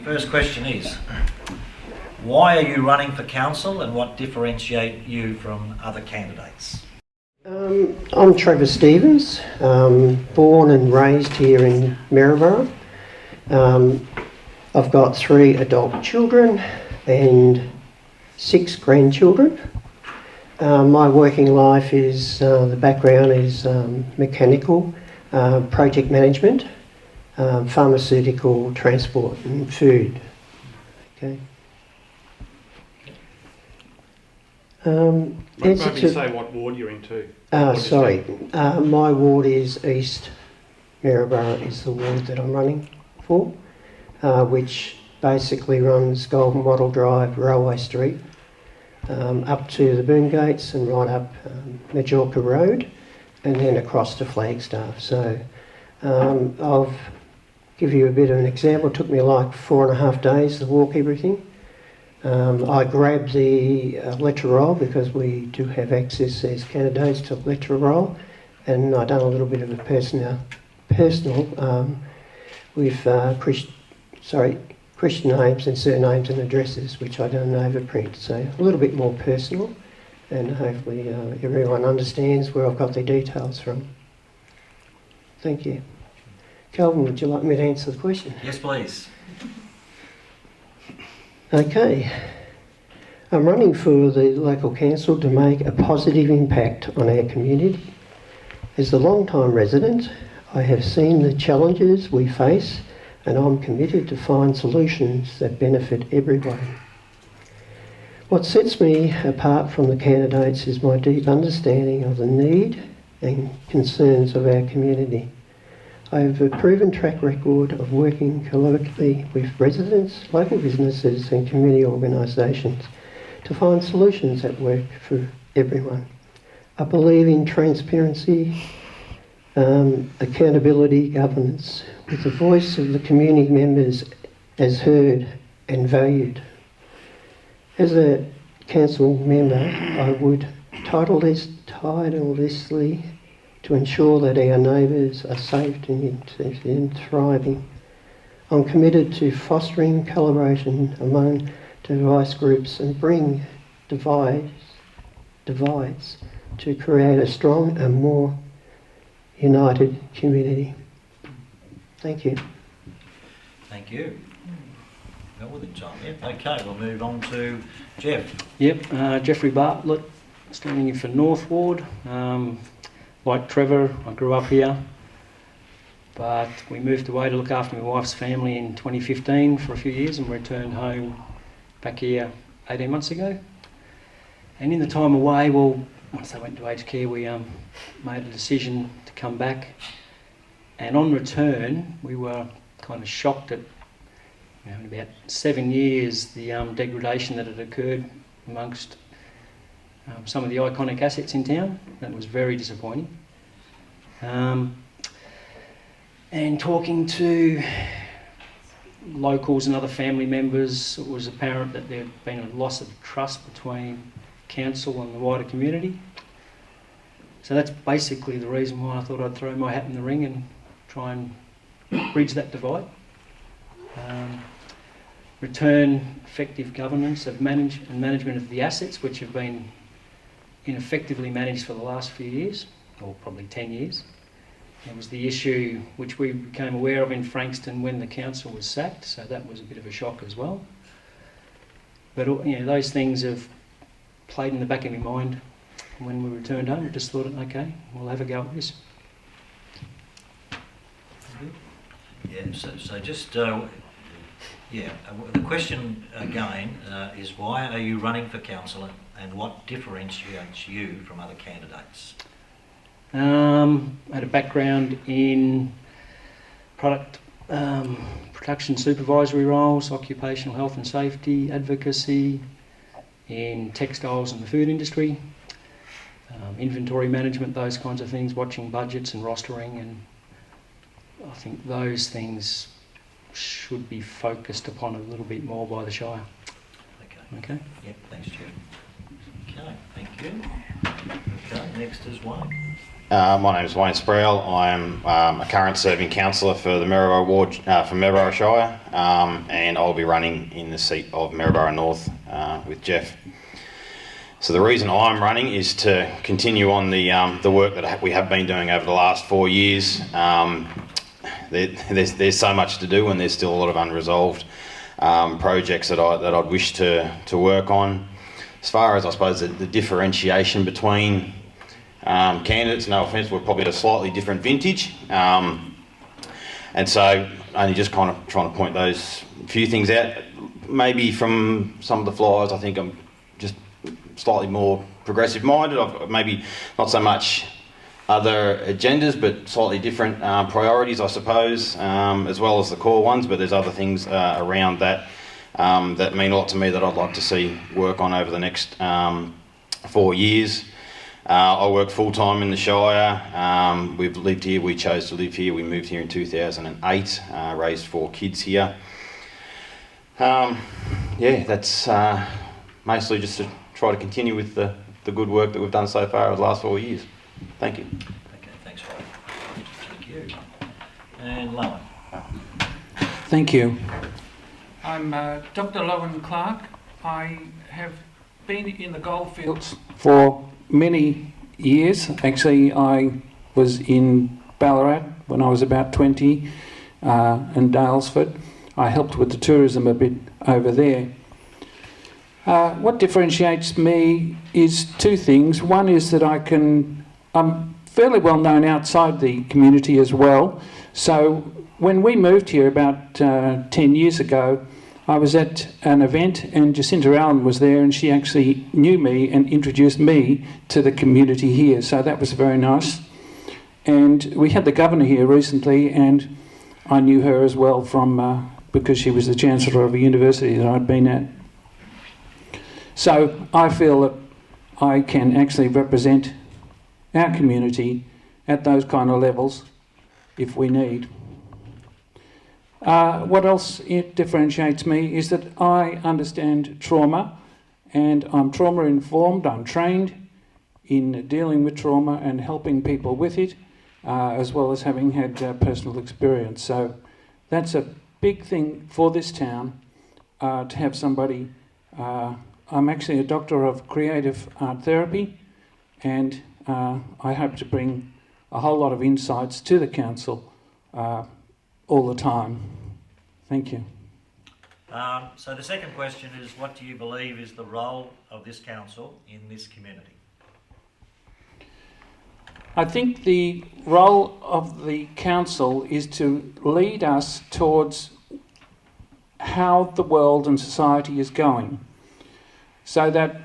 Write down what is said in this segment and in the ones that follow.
First question is, why are you running for council and what differentiates you from other candidates? I'm Trevor Stevens, born and raised here in Maryborough. I've got 3 adult children and 6 grandchildren. My working life is, the background is mechanical, project management, pharmaceutical, transport and food. Okay. Maybe say what ward you're into. Sorry, my ward is East Maryborough is the ward that I'm running for, which basically runs Golden Wattle Drive, Railway Street, up to the Boom Gates and right up Majorca Road, and then across to Flagstaff. So I'll give you a bit of an example. It took me like 4.5 days to walk everything. I grabbed the letter roll because we do have access as candidates to letter roll, and I done a little bit of a personal with Christian names and surnames and addresses, which I done overprint. So a little bit more personal, and hopefully everyone understands where I've got the details from. Thank you. Calvin, would you like me to answer the question? Yes, please. Okay. I'm running for the local council to make a positive impact on our community. As a long-time resident, I have seen the challenges we face, and I'm committed to find solutions that benefit everyone. What sets me apart from the candidates is my deep understanding of the need and concerns of our community. I have a proven track record of working collaboratively with residents, local businesses and community organisations to find solutions that work for everyone. I believe in transparency, accountability, governance, with the voice of the community members as heard and valued. As a council member, I would tirelessly to ensure that our neighbours are safe and thriving. I'm committed to fostering collaboration among diverse groups and bring divides to create a strong and more united community. Thank you. Thank you. Well, within time, yeah. Okay, we'll move on to Jeff. Yep, Jeffrey Bartlett, standing in for North Ward. Like Trevor, I grew up here, but we moved away to look after my wife's family in 2015 for a few years and returned home back here 18 months ago. And in the time away, well, once they went to aged care, we made a decision to come back. And on return, we were kind of shocked at, in about 7 years, the degradation that had occurred amongst some of the iconic assets in town. That was very disappointing. And talking to locals and other family members, it was apparent that there had been a loss of trust between council and the wider community. So that's basically the reason why I thought I'd throw my hat in the ring and try and bridge that divide. Return effective governance of management of the assets, which have been ineffectively managed for the last few years, or probably 10 years. It was the issue which we became aware of in Frankston when the council was sacked, so that was a bit of a shock as well. But those things have played in the back of my mind when we returned home. I just thought, okay, we'll have a go at this. Yeah, so just, the question again is why are you running for council and what differentiates you from other candidates? I had a background in product production supervisory roles, occupational health and safety, advocacy, in textiles and the food industry, inventory management, those kinds of things, watching budgets and rostering, and I think those things should be focused upon a little bit more by the Shire. Okay? Yep, thanks, Jeff. Okay, thank you. Okay, next is Wayne. My name is Wayne Sproul. I'm a current serving councillor for the Maryborough Ward, for Maryborough Shire, and I'll be running in the seat of Maryborough North with Jeff. So the reason I'm running is to continue on the work that we have been doing over the last 4 years. There's so much to do, and there's still a lot of unresolved projects that I'd wish to work on. As far as, I suppose, the differentiation between candidates, no offence, we're probably at a slightly different vintage. And so only just kind of trying to point those few things out. Maybe from some of the flyers, I think I'm just slightly more progressive minded. I've maybe not so much other agendas, but slightly different priorities, I suppose, as well as the core ones. But there's other things around that that mean a lot to me that I'd like to see work on over the next 4 years. I work full-time in the Shire. We've lived here, we chose to live here. We moved here in 2008, raised 4 kids here. Yeah, that's mostly just to try to continue with the good work that we've done so far over the last 4 years. Thank you. Okay, thanks, Ray. Thank you. And Lowen. Thank you. I'm Dr. Lowen Clark. I have been in the goldfields for many years. Actually, I was in Ballarat when I was about 20, and Dalesford. I helped with the tourism a bit over there. What differentiates me is 2 things. One is that I'm fairly well known outside the community as well. So when we moved here about 10 years ago, I was at an event and Jacinta Allen was there, and she actually knew me and introduced me to the community here. So that was very nice. And we had the governor here recently, and I knew her as well from because she was the chancellor of a university that I'd been at. So I feel that I can actually represent our community at those kind of levels if we need. What else differentiates me is that I understand trauma, and I'm trauma informed. I'm trained in dealing with trauma and helping people with it, as well as having had personal experience. So that's a big thing for this town, to have somebody. I'm actually a doctor of creative art therapy, and I hope to bring a whole lot of insights to the council all the time. Thank you. So the second question is, what do you believe is the role of this council in this community? I think the role of the council is to lead us towards how the world and society is going. So that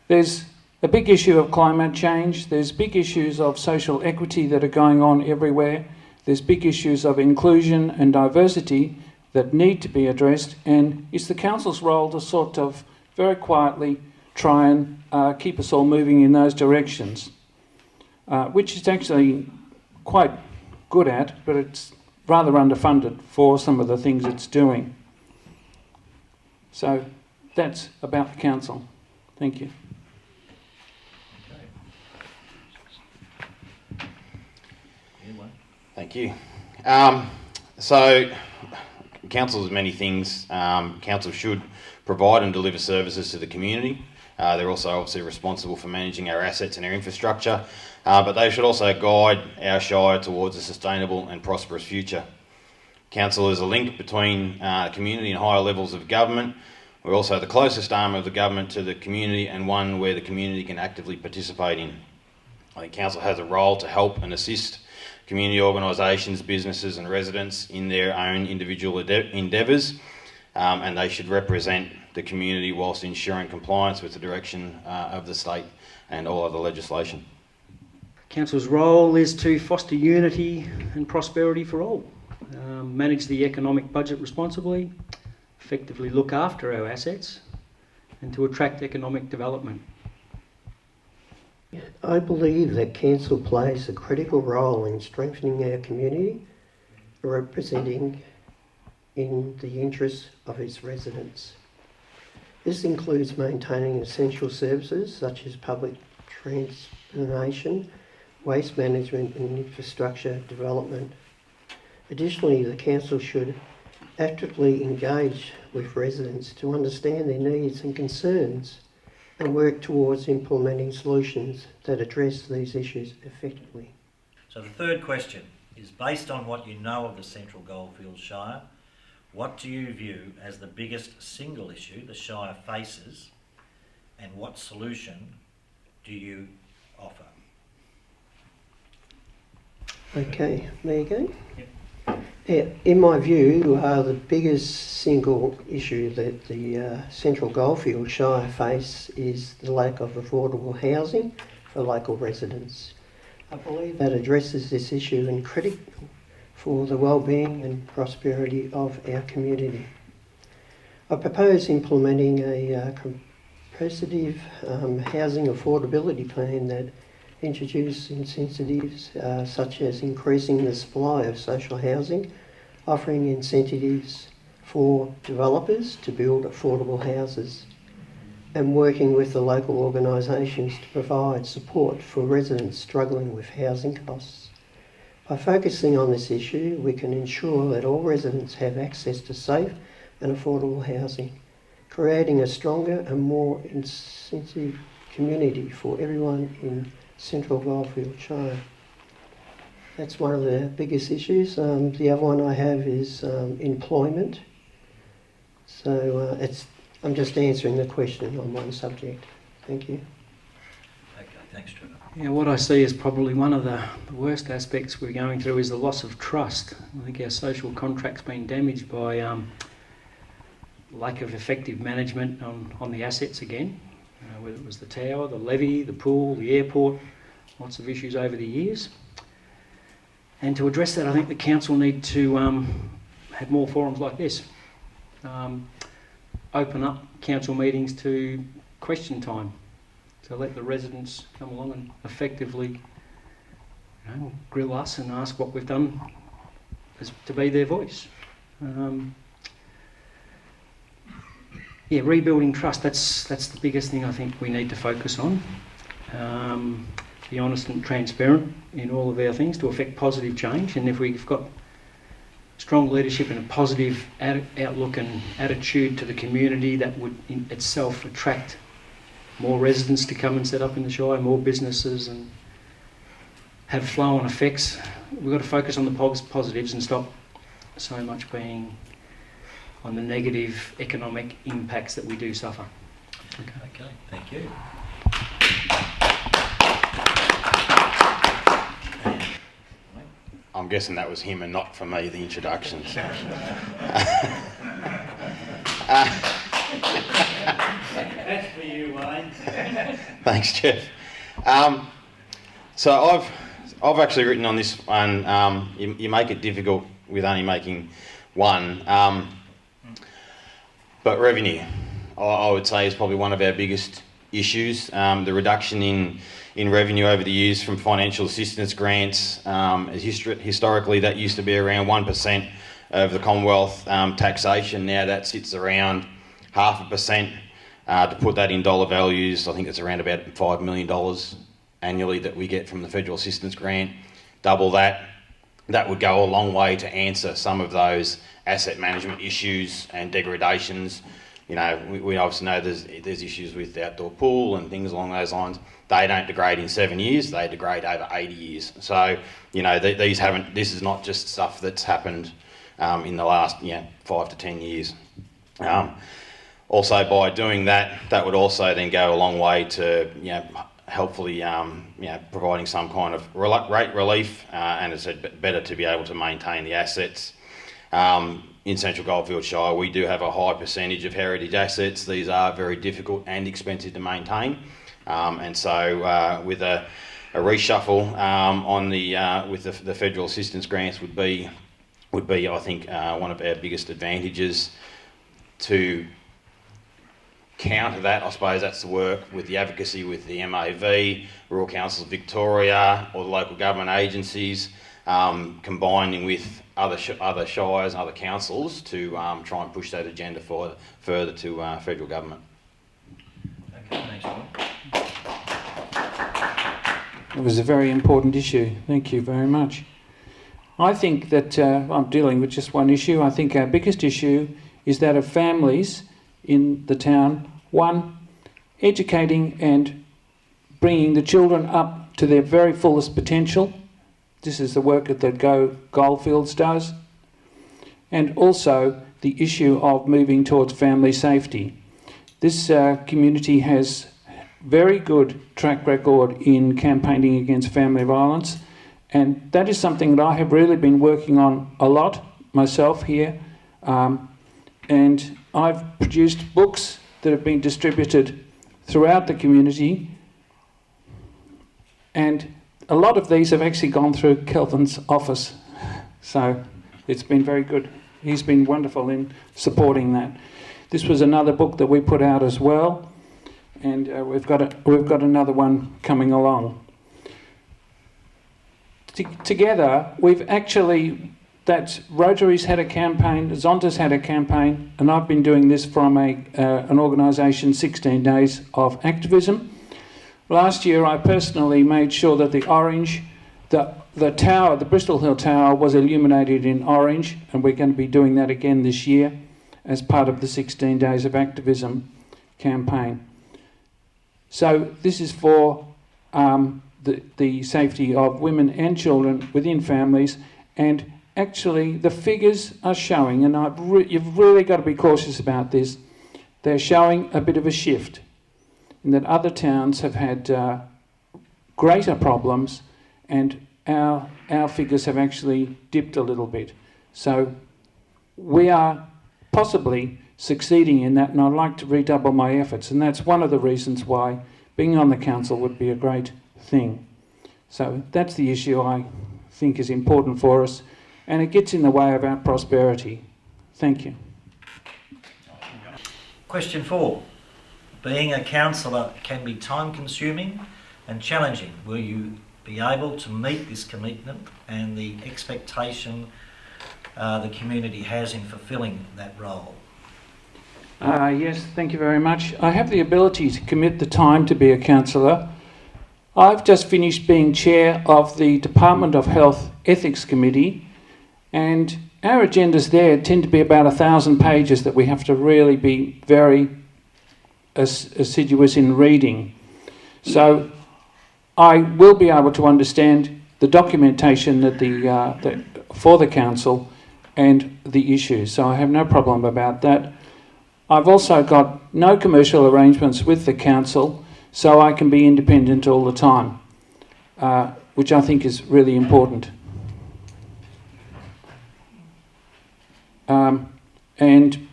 there's a big issue of climate change, there's big issues of social equity that are going on everywhere, there's big issues of inclusion and diversity that need to be addressed, and it's the council's role to sort of very quietly try and keep us all moving in those directions, which it's actually quite good at, but it's rather underfunded for some of the things it's doing. So that's about the council. Thank you. Thank you. So, council does many things. Council should provide and deliver services to the community. They're also obviously responsible for managing our assets and our infrastructure, but they should also guide our Shire towards a sustainable and prosperous future. Council is a link between community and higher levels of government. We're also the closest arm of the government to the community, and one where the community can actively participate in. I think council has a role to help and assist community organisations, businesses and residents in their own individual endeavours, and they should represent the community whilst ensuring compliance with the direction of the state and all other legislation. Council's role is to foster unity and prosperity for all, manage the economic budget responsibly, effectively look after our assets, and to attract economic development. I believe that council plays a critical role in strengthening our community, representing in the interests of its residents. This includes maintaining essential services such as public transportation, waste management and infrastructure development. Additionally, the council should actively engage with residents to understand their needs and concerns and work towards implementing solutions that address these issues effectively. So the third question is, based on what you know of the Central Goldfields Shire, what do you view as the biggest single issue the Shire faces, and what solution do you offer? Okay, there you go. Yep. Yeah, in my view, the biggest single issue that the Central Goldfields Shire face is the lack of affordable housing for local residents. I believe that addresses this issue and critical for the well-being and prosperity of our community. I propose implementing a comprehensive housing affordability plan that introduces incentives such as increasing the supply of social housing, offering incentives for developers to build affordable houses, and working with the local organisations to provide support for residents struggling with housing costs. By focusing on this issue, we can ensure that all residents have access to safe and affordable housing, creating a stronger and more incentive community for everyone in Central Goldfields Shire. That's one of the biggest issues. The other one I have is employment. So I'm just answering the question on one subject. Thank you. Okay, thanks, Trevor. Yeah, what I see is probably one of the worst aspects we're going through is the loss of trust. I think our social contract's been damaged by lack of effective management on the assets again. Whether it was the tower, the levee, the pool, the airport, lots of issues over the years. And to address that, I think the council need to have more forums like this. Open up council meetings to question time, to let the residents come along and effectively grill us and ask what we've done to be their voice. Rebuilding trust, that's the biggest thing I think we need to focus on. Be honest and transparent in all of our things to affect positive change, and if we've got strong leadership and a positive outlook and attitude to the community, that would in itself attract more residents to come and set up in the Shire, more businesses, and have flow-on effects. We've got to focus on the positives and stop so much being on the negative economic impacts that we do suffer. Okay, thank you. I'm guessing that was him and not for me, the introductions. That's for you, Wayne. Thanks, Jeff. So I've actually written on this one, you make it difficult with only making one, but revenue, I would say, is probably one of our biggest issues. The reduction in revenue over the years from financial assistance grants, historically that used to be around 1% of the Commonwealth taxation. Now that sits around 0.5%. To put that in dollar values, I think it's around about $5 million annually that we get from the federal assistance grant. Double that, that would go a long way to answer some of those asset management issues and degradations. We obviously know there's issues with the outdoor pool and things along those lines. They don't degrade in 7 years, they degrade over 80 years. So, this is not just stuff that's happened in the last 5 to 10 years. Also, by doing that, that would also then go a long way to, helpfully, providing some kind of rate relief, and it's better to be able to maintain the assets. In Central Goldfields Shire, we do have a high percentage of heritage assets. These are very difficult and expensive to maintain, and so with a reshuffle on with the federal assistance grants would be I think one of our biggest advantages. To counter that, I suppose that's the work with the advocacy with the MAV, Rural Council of Victoria, or the local government agencies, combining with other shires and other councils to try and push that agenda further to federal government. Okay, thanks, Rob. It was a very important issue. Thank you very much. I think that I'm dealing with just one issue. I think our biggest issue is that of families in the town. One, educating and bringing the children up to their very fullest potential. This is the work that Go Goldfields does. And also the issue of moving towards family safety. This community has very good track record in campaigning against family violence, and that is something that I have really been working on a lot myself here. And I've produced books that have been distributed throughout the community, and a lot of these have actually gone through Kelvin's office, so it's been very good. He's been wonderful in supporting that. This was another book that we put out as well, and we've got another one coming along. Together, we've actually, that Rotary's had a campaign, Zonta's had a campaign, and I've been doing this from an organisation, 16 Days of Activism. Last year, I personally made sure that the orange, the tower, the Bristol Hill Tower, was illuminated in orange, and we're going to be doing that again this year as part of the 16 Days of Activism campaign. So this is for the safety of women and children within families, and actually the figures are showing, and you've really got to be cautious about this, they're showing a bit of a shift in that other towns have had greater problems, and our figures have actually dipped a little bit. So we are possibly succeeding in that, and I'd like to redouble my efforts, and that's one of the reasons why being on the council would be a great thing. So that's the issue I think is important for us, and it gets in the way of our prosperity. Thank you. Question 4. Being a councillor can be time-consuming and challenging. Will you be able to meet this commitment and the expectation the community has in fulfilling that role? Yes, thank you very much. I have the ability to commit the time to be a councillor. I've just finished being chair of the Department of Health Ethics Committee, and our agendas there tend to be about 1,000 pages that we have to really be very assiduous in reading. So I will be able to understand the documentation that for the council and the issues, so I have no problem about that. I've also got no commercial arrangements with the council, so I can be independent all the time, which I think is really important. And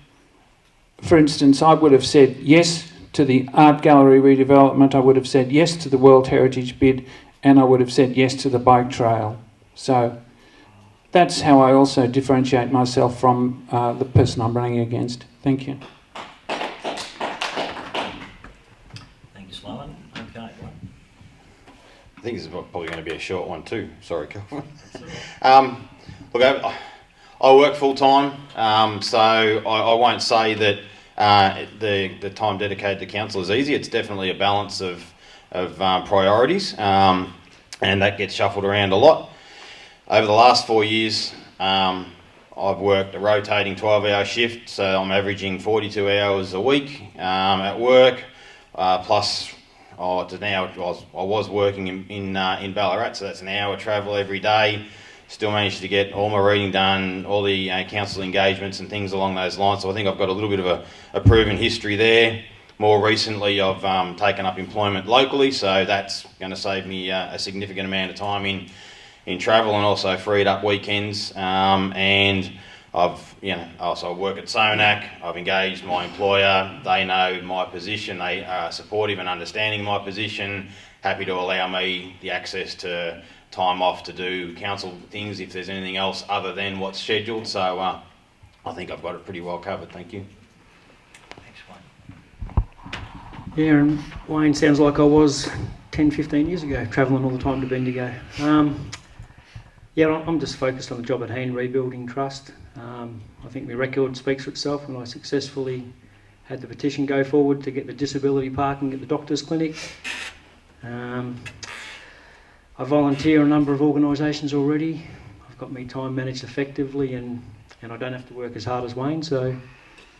for instance, I would have said yes to the art gallery redevelopment, I would have said yes to the World Heritage bid, and I would have said yes to the bike trail. So that's how I also differentiate myself from the person I'm running against. Thank you. Thank you, Sloan. Okay. I think this is probably going to be a short one too. Sorry, Kelvin. Look, I work full time, so I won't say that the time dedicated to council is easy. It's definitely a balance of priorities, and that gets shuffled around a lot. Over the last 4 years, I've worked a rotating 12-hour shift, so I'm averaging 42 hours a week at work, plus I was working in Ballarat, so that's an hour travel every day. Still managed to get all my reading done, all the council engagements and things along those lines. So I think I've got a little bit of a proven history there. More recently, I've taken up employment locally, so that's going to save me a significant amount of time in travel, and also freed up weekends. And I've, also work at Sonac. I've engaged my employer. They know my position. They are supportive and understanding my position. Happy to allow me the access to time off to do council things if there's anything else other than what's scheduled. So I think I've got it pretty well covered. Thank you. Thanks, Wayne. Yeah, and Wayne sounds like I was 10, 15 years ago, travelling all the time to Bendigo. I'm just focused on the job at hand, rebuilding trust. I think my record speaks for itself when I successfully had the petition go forward to get the disability parking at the doctor's clinic. I volunteer a number of organisations already. I've got my time managed effectively, and I don't have to work as hard as Wayne, so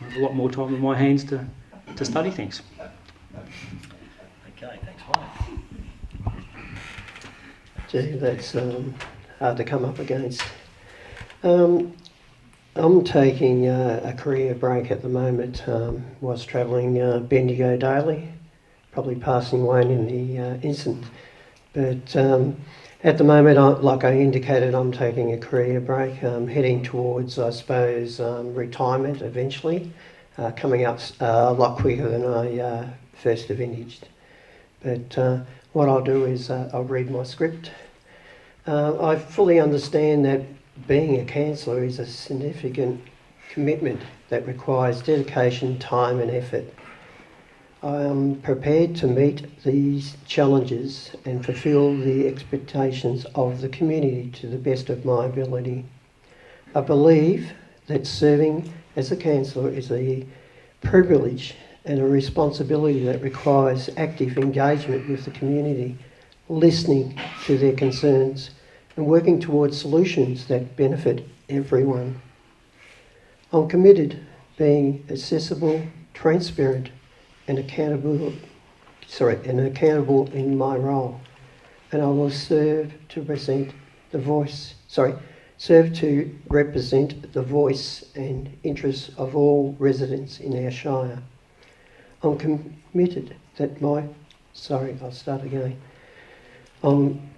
I have a lot more time in my hands to study things. Okay, thanks, Wayne. Gee, that's hard to come up against. I'm taking a career break at the moment. Was travelling Bendigo daily, probably passing Wayne in the instant. But at the moment, like I indicated, I'm taking a career break, heading towards, I suppose, retirement eventually, coming up a lot quicker than I first envisaged. But what I'll do is I'll read my script. I fully understand that being a councillor is a significant commitment that requires dedication, time and effort. I am prepared to meet these challenges and fulfil the expectations of the community to the best of my ability. I believe that serving as a councillor is a privilege and a responsibility that requires active engagement with the community, listening to their concerns and working towards solutions that benefit everyone. I'm committed being accessible, transparent and accountable in my role, and I will serve to represent the voice and interests of all residents in our shire. I'm committed that I'm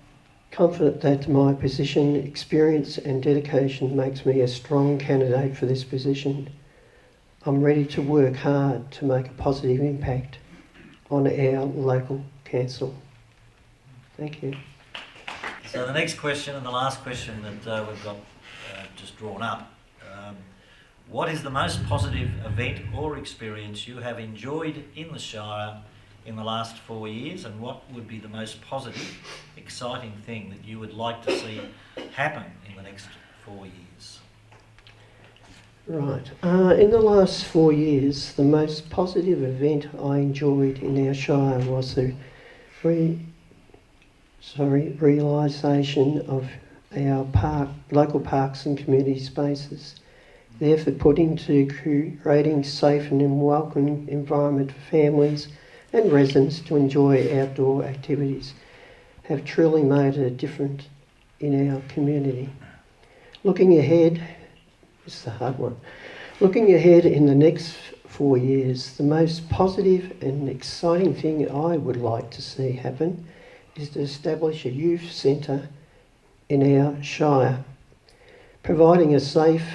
confident that my position, experience and dedication makes me a strong candidate for this position. I'm ready to work hard to make a positive impact on our local council. Thank you. So the next question and the last question that we've got just drawn up. What is the most positive event or experience you have enjoyed in the Shire in the last 4 years, and what would be the most positive, exciting thing that you would like to see happen in the next 4 years? Right. In the last 4 years, the most positive event I enjoyed in our Shire was the realisation of our local parks and community spaces. The effort put into creating safe and welcoming environment for families and residents to enjoy outdoor activities have truly made a difference in our community. Looking ahead, this is a hard one. Looking ahead in the next 4 years, the most positive and exciting thing I would like to see happen is to establish a youth centre in our Shire, providing a safe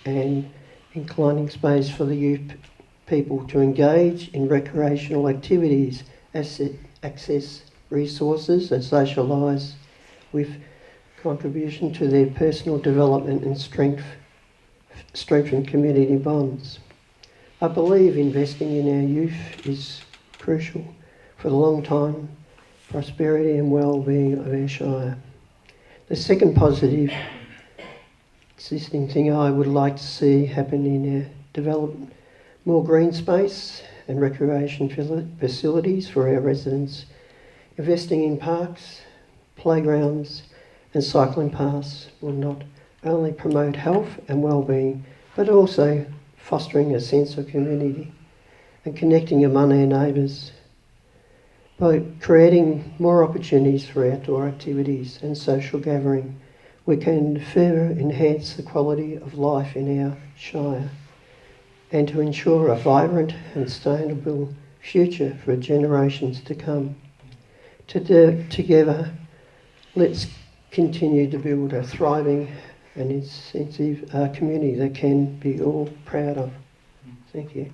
and inclining space for the youth people to engage in recreational activities, access resources and socialise with contribution to their personal development and strengthen community bonds. I believe investing in our youth is crucial for the long-term prosperity and well-being of our Shire. The second positive existing thing I would like to see happen in our development, more green space and recreation facilities for our residents, investing in parks, playgrounds and cycling paths will not only promote health and well-being, but also fostering a sense of community and connecting among our neighbours. By creating more opportunities for outdoor activities and social gathering, we can further enhance the quality of life in our Shire and to ensure a vibrant and sustainable future for generations to come. Together, let's continue to build a thriving and incentive community that can be all proud of. Thank you.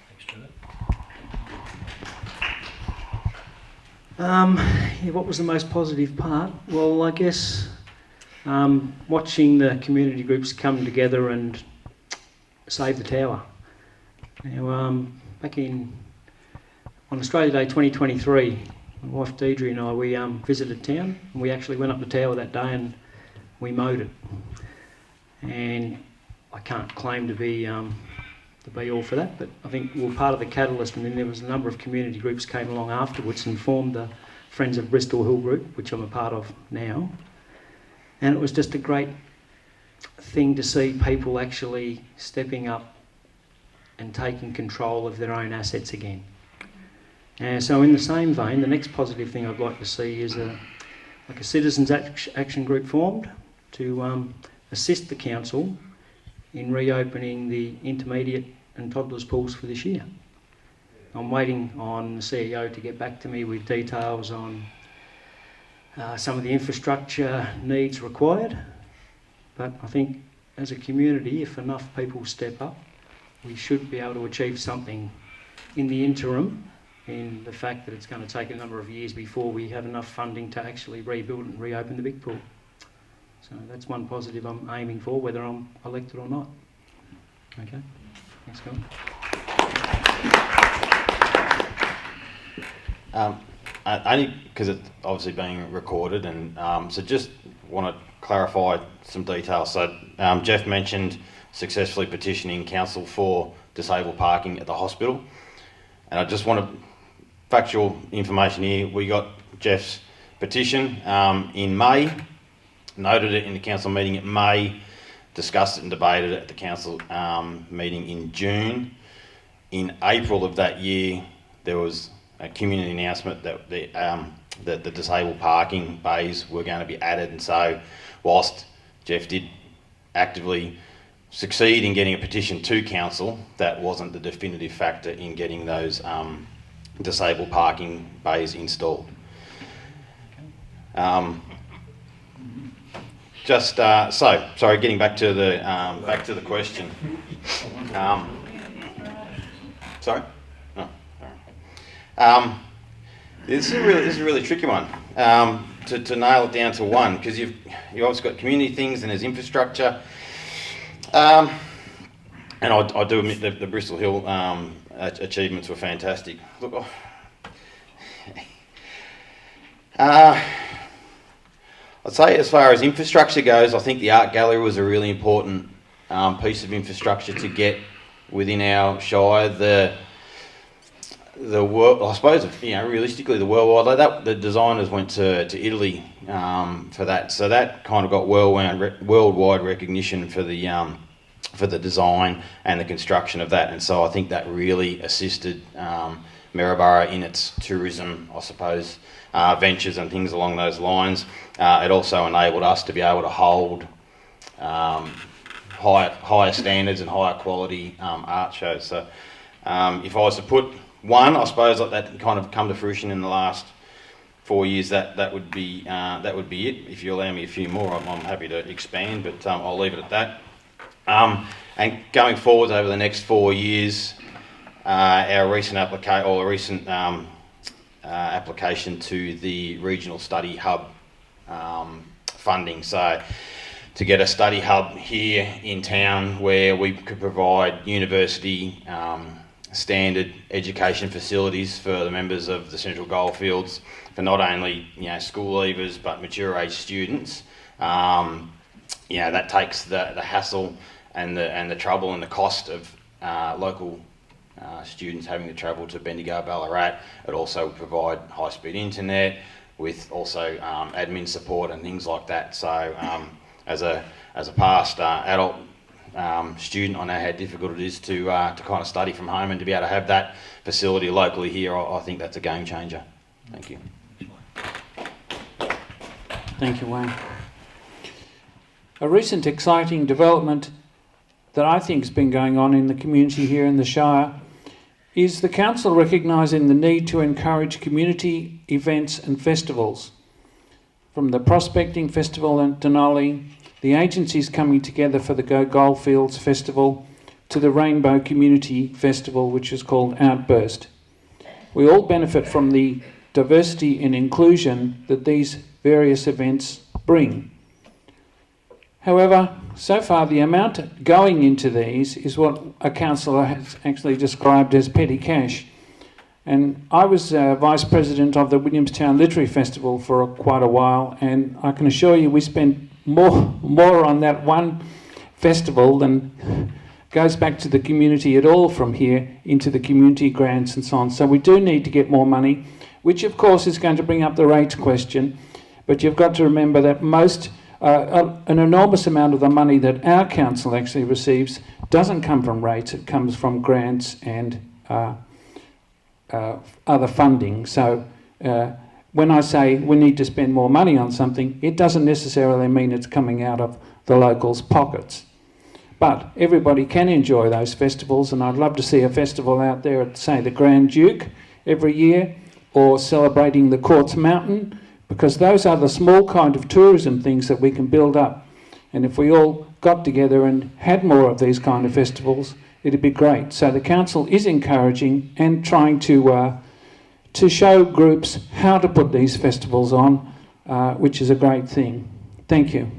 Thanks, Stuart. What was the most positive part? Well, I guess watching the community groups come together and save the tower. Now, back on Australia Day 2023, my wife Deidre and I, we visited town, and we actually went up the tower that day and we mowed it. And I can't claim to be all for that, but I think we were part of the catalyst, and then there was a number of community groups came along afterwards and formed the Friends of Bristol Hill Group, which I'm a part of now. And it was just a great thing to see people actually stepping up and taking control of their own assets again. So in the same vein, the next positive thing I'd like to see is a citizens action group formed to assist the council in reopening the intermediate and toddlers pools for this year. I'm waiting on the CEO to get back to me with details on some of the infrastructure needs required, but I think as a community, if enough people step up, we should be able to achieve something in the interim, in the fact that it's going to take a number of years before we have enough funding to actually rebuild and reopen the big pool. So that's one positive I'm aiming for, whether I'm elected or not. Okay, thanks, Colin. Only because it's obviously being recorded, and so just want to clarify some details. So Jeff mentioned successfully petitioning council for disabled parking at the hospital, and I just want to factual information here. We got Jeff's petition in May, noted it in the council meeting in May, discussed it and debated it at the council meeting in June. In April of that year, there was a community announcement that the disabled parking bays were going to be added, and so whilst Jeff did actively succeed in getting a petition to council, that wasn't the definitive factor in getting those disabled parking bays installed. Getting back to the question. Sorry. No. This is a really tricky one to nail it down to one, because you've obviously got community things and there's infrastructure. And I do admit that the Bristol Hill achievements were fantastic. Look, I'd say as far as infrastructure goes, I think the art gallery was a really important piece of infrastructure to get within our shire. The world, I suppose, realistically, the worldwide, the designers went to Italy for that, so that kind of got worldwide recognition for the design and the construction of that, and so I think that really assisted Maryborough in its tourism, I suppose, ventures and things along those lines. It also enabled us to be able to hold higher standards and higher quality art shows. So if I was to put one, I suppose that kind of come to fruition in the last 4 years, that would be it. If you allow me a few more, I'm happy to expand, but I'll leave it at that. And going forward over the next 4 years, our recent application to the Regional Study Hub funding. So to get a study hub here in town where we could provide university standard education facilities for the members of the Central Goldfields, for not only school leavers but mature age students. That takes the hassle and the trouble and the cost of local students having to travel to Bendigo, Ballarat. It also would provide high-speed internet with also admin support and things like that. So as a past adult student, I know how difficult it is to kind of study from home, and to be able to have that facility locally here, I think that's a game changer. Thank you. Thank you, Wayne. A recent exciting development that I think has been going on in the community here in the Shire is the council recognising the need to encourage community events and festivals. From the Prospecting Festival in Denali, the agencies coming together for the Go Goldfields Festival, to the Rainbow Community Festival, which is called Outburst. We all benefit from the diversity and inclusion that these various events bring. However, so far the amount going into these is what a councillor has actually described as petty cash. And I was Vice President of the Williamstown Literary Festival for quite a while, and I can assure you we spent more on that one festival than goes back to the community at all from here into the community grants and so on. So we do need to get more money. which of course is going to bring up the rates question. But you've got to remember that an enormous amount of the money that our council actually receives doesn't come from rates, it comes from grants and other funding. So when I say we need to spend more money on something, it doesn't necessarily mean it's coming out of the locals' pockets. But everybody can enjoy those festivals, and I'd love to see a festival out there at, say, the Grand Duke every year, or celebrating the Quartz Mountain, because those are the small kind of tourism things that we can build up. And if we all got together and had more of these kind of festivals, it'd be great. So the council is encouraging and trying to show groups how to put these festivals on, which is a great thing. Thank you.